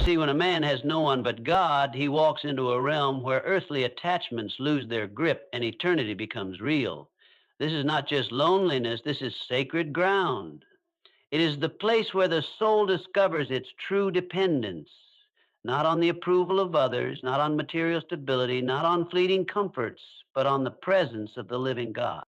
See, when a man has no one but God, he walks into a realm where earthly attachments lose their grip and eternity becomes real. This is not just loneliness, this is sacred ground. It is the place where the soul discovers its true dependence, not on the approval of others, not on material stability, not on fleeting comforts, but on the presence of the living God.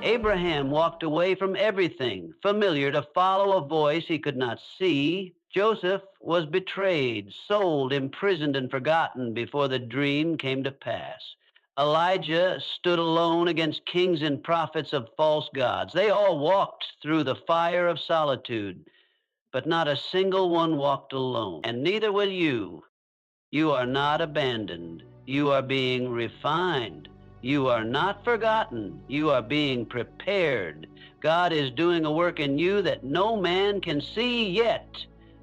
Abraham walked away from everything familiar to follow a voice he could not see. Joseph was betrayed, sold, imprisoned, and forgotten before the dream came to pass. Elijah stood alone against kings and prophets of false gods. They all walked through the fire of solitude, but not a single one walked alone. And neither will you. You are not abandoned. You are being refined. You are not forgotten. You are being prepared. God is doing a work in you that no man can see yet.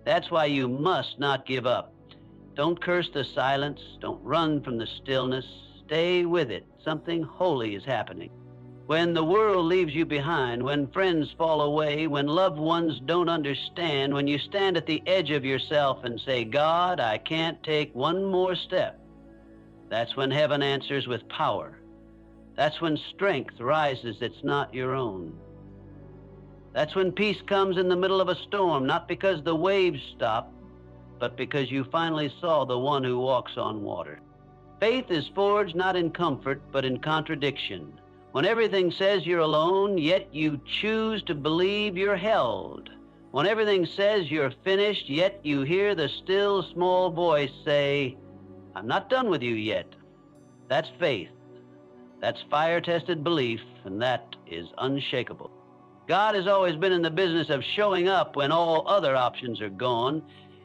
That's why you must not give up. Don't curse the silence. Don't run from the stillness. Stay with it. Something holy is happening. When the world leaves you behind, when friends fall away, when loved ones don't understand, when you stand at the edge of yourself and say, God, I can't take one more step, that's when heaven answers with power. That's when strength rises that's not your own. That's when peace comes in the middle of a storm, not because the waves stop, but because you finally saw the one who walks on water. Faith is forged not in comfort, but in contradiction. When everything says you're alone, yet you choose to believe you're held. When everything says you're finished, yet you hear the still small voice say, I'm not done with you yet. That's faith. That's fire-tested belief, and that is unshakable. God has always been in the business of showing up when all other options are gone.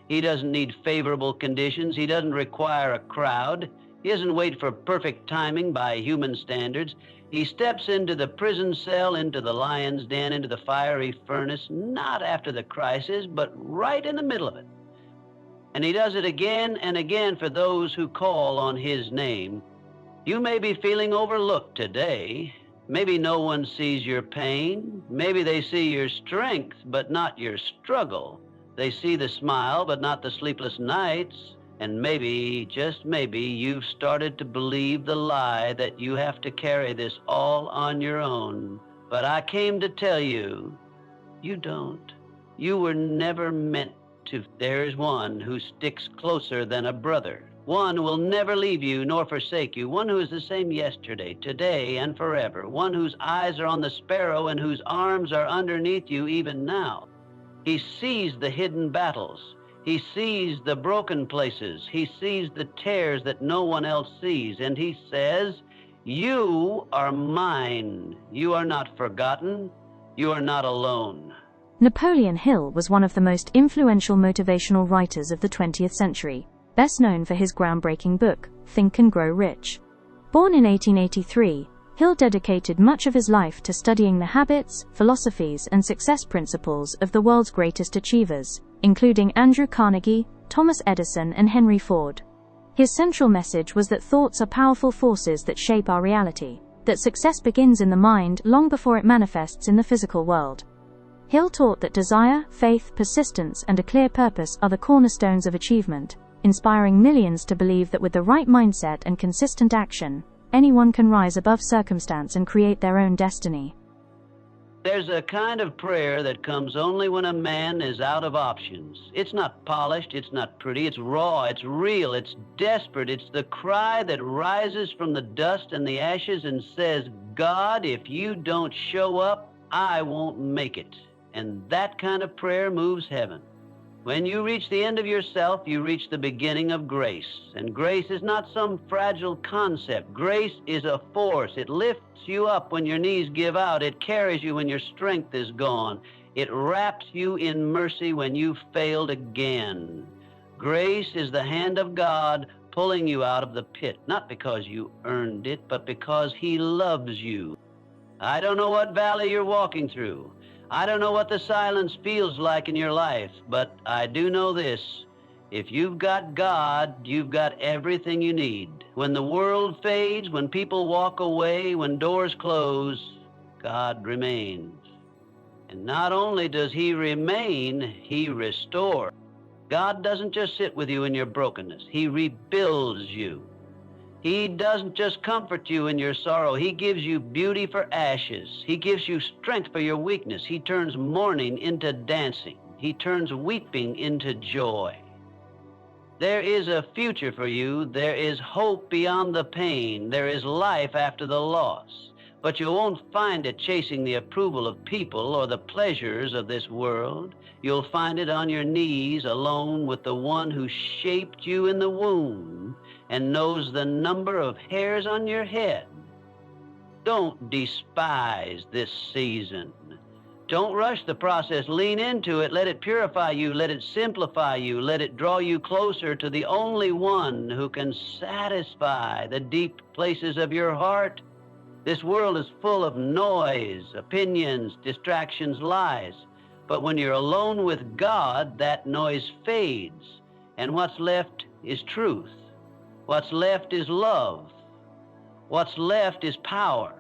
He doesn't need favorable conditions. He doesn't require a crowd. He doesn't wait for perfect timing by human standards. He steps into the prison cell, into the lion's den, into the fiery furnace, not after the crisis, but right in the middle of it. And he does it again and again for those who call on his name. You may be feeling overlooked today. Maybe no one sees your pain. Maybe they see your strength, but not your struggle. They see the smile, but not the sleepless nights. And maybe, just maybe, you've started to believe the lie that you have to carry this all on your own. But I came to tell you, you don't. You were never meant to. There's one who sticks closer than a brother. One who will never leave you nor forsake you. One who is the same yesterday, today, and forever. One whose eyes are on the sparrow and whose arms are underneath you even now. He sees the hidden battles. He sees the broken places. He sees the tears that no one else sees. And he says, you are mine. You are not forgotten. You are not alone. Napoleon Hill was one of the most influential motivational writers of the 20th century, best known for his groundbreaking book, Think and Grow Rich. Born in 1883, Hill dedicated much of his life to studying the habits, philosophies, and success principles of the world's greatest achievers, including Andrew Carnegie, Thomas Edison, and Henry Ford. His central message was that thoughts are powerful forces that shape our reality, that success begins in the mind long before it manifests in the physical world. Hill taught that desire, faith, persistence, and a clear purpose are the cornerstones of achievement, inspiring millions to believe that with the right mindset and consistent action, anyone can rise above circumstance and create their own destiny. There's a kind of prayer that comes only when a man is out of options. It's not polished, it's not pretty, it's raw, it's real, it's desperate. It's the cry that rises from the dust and the ashes and says, God, if you don't show up, I won't make it. And that kind of prayer moves heaven. When you reach the end of yourself, you reach the beginning of grace. And grace is not some fragile concept. Grace is a force. It lifts you up when your knees give out. It carries you when your strength is gone. It wraps you in mercy when you've failed again. Grace is the hand of God pulling you out of the pit, not because you earned it, but because He loves you. I don't know what valley you're walking through. I don't know what the silence feels like in your life, but I do know this. If you've got God, you've got everything you need. When the world fades, when people walk away, when doors close, God remains. And not only does He remain, He restores. God doesn't just sit with you in your brokenness. He rebuilds you. He doesn't just comfort you in your sorrow. He gives you beauty for ashes. He gives you strength for your weakness. He turns mourning into dancing. He turns weeping into joy. There is a future for you. There is hope beyond the pain. There is life after the loss. But you won't find it chasing the approval of people or the pleasures of this world. You'll find it on your knees alone with the one who shaped you in the womb and knows the number of hairs on your head. Don't despise this season. Don't rush the process. Lean into it. Let it purify you. Let it simplify you. Let it draw you closer to the only one who can satisfy the deep places of your heart. This world is full of noise, opinions, distractions, lies. But when you're alone with God, that noise fades. And what's left is truth. What's left is love. What's left is power.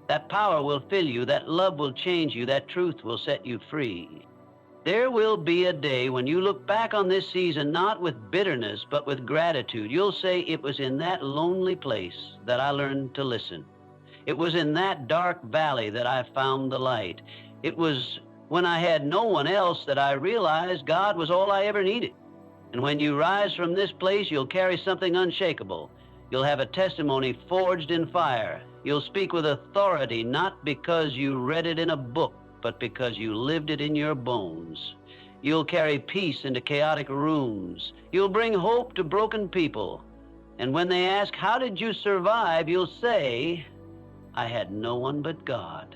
That power will fill you. That love will change you. That truth will set you free. There will be a day when you look back on this season not with bitterness, but with gratitude. You'll say, it was in that lonely place that I learned to listen. It was in that dark valley that I found the light. It was when I had no one else that I realized God was all I ever needed. And when you rise from this place, you'll carry something unshakable. You'll have a testimony forged in fire. You'll speak with authority, not because you read it in a book, but because you lived it in your bones. You'll carry peace into chaotic rooms. You'll bring hope to broken people. And when they ask, how did you survive? You'll say, I had no one but God.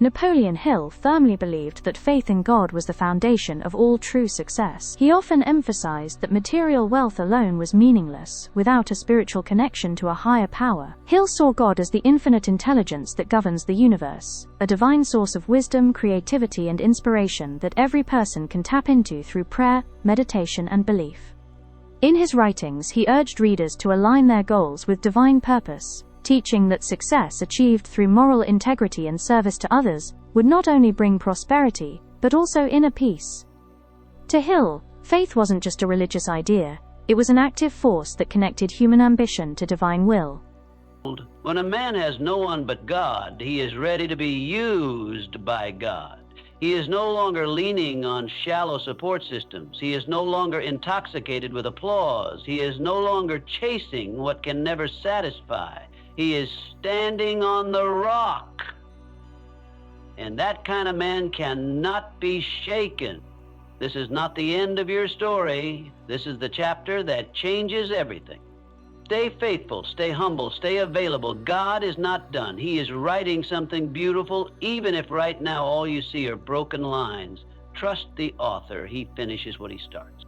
Napoleon Hill firmly believed that faith in God was the foundation of all true success. He often emphasized that material wealth alone was meaningless without a spiritual connection to a higher power. Hill saw God as the infinite intelligence that governs the universe, a divine source of wisdom, creativity, and inspiration that every person can tap into through prayer, meditation, and belief. In his writings, he urged readers to align their goals with divine purpose, teaching that success achieved through moral integrity and service to others would not only bring prosperity, but also inner peace. To Hill, faith wasn't just a religious idea, it was an active force that connected human ambition to divine will. When a man has no one but God, he is ready to be used by God. He is no longer leaning on shallow support systems. He is no longer intoxicated with applause. He is no longer chasing what can never satisfy. He is standing on the rock. And that kind of man cannot be shaken. This is not the end of your story. This is the chapter that changes everything. Stay faithful, stay humble, stay available. God is not done. He is writing something beautiful, even if right now all you see are broken lines. Trust the author. He finishes what he starts.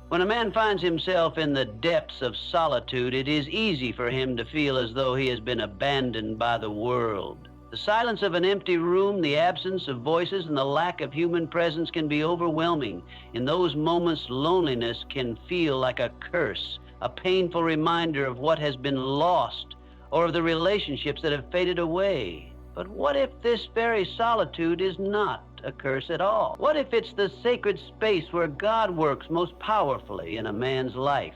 When a man finds himself in the depths of solitude, it is easy for him to feel as though he has been abandoned by the world. The silence of an empty room, the absence of voices, and the lack of human presence can be overwhelming. In those moments, loneliness can feel like a curse, a painful reminder of what has been lost or of the relationships that have faded away. But what if this very solitude is not a curse at all? What if it's the sacred space where God works most powerfully in a man's life?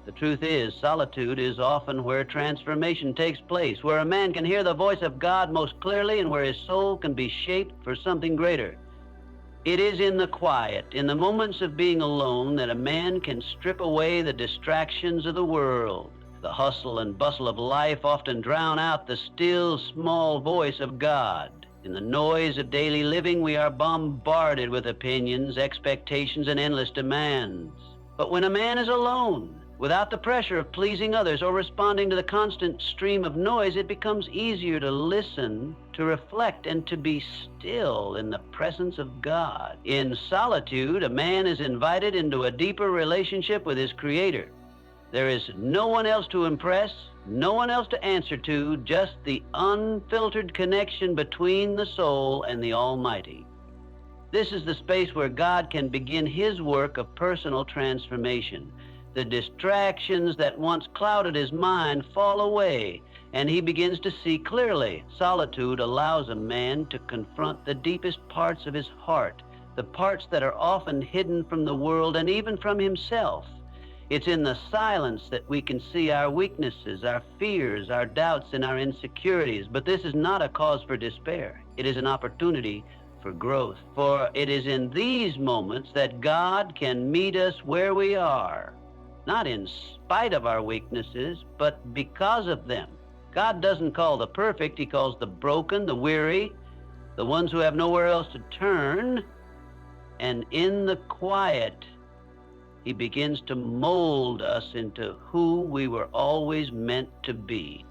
The truth is, solitude is often where transformation takes place, where a man can hear the voice of God most clearly and where his soul can be shaped for something greater. It is in the quiet, in the moments of being alone, that a man can strip away the distractions of the world. The hustle and bustle of life often drown out the still, small voice of God. In the noise of daily living, we are bombarded with opinions, expectations, and endless demands. But when a man is alone, without the pressure of pleasing others or responding to the constant stream of noise, it becomes easier to listen, to reflect, and to be still in the presence of God. In solitude, a man is invited into a deeper relationship with his Creator. There is no one else to impress, no one else to answer to, just the unfiltered connection between the soul and the Almighty. This is the space where God can begin His work of personal transformation. The distractions that once clouded his mind fall away, and he begins to see clearly. Solitude allows a man to confront the deepest parts of his heart, the parts that are often hidden from the world and even from himself. It's in the silence that we can see our weaknesses, our fears, our doubts, and our insecurities. But this is not a cause for despair. It is an opportunity for growth. For it is in these moments that God can meet us where we are, not in spite of our weaknesses, but because of them. God doesn't call the perfect, He calls the broken, the weary, the ones who have nowhere else to turn. And in the quiet, He begins to mold us into who we were always meant to be.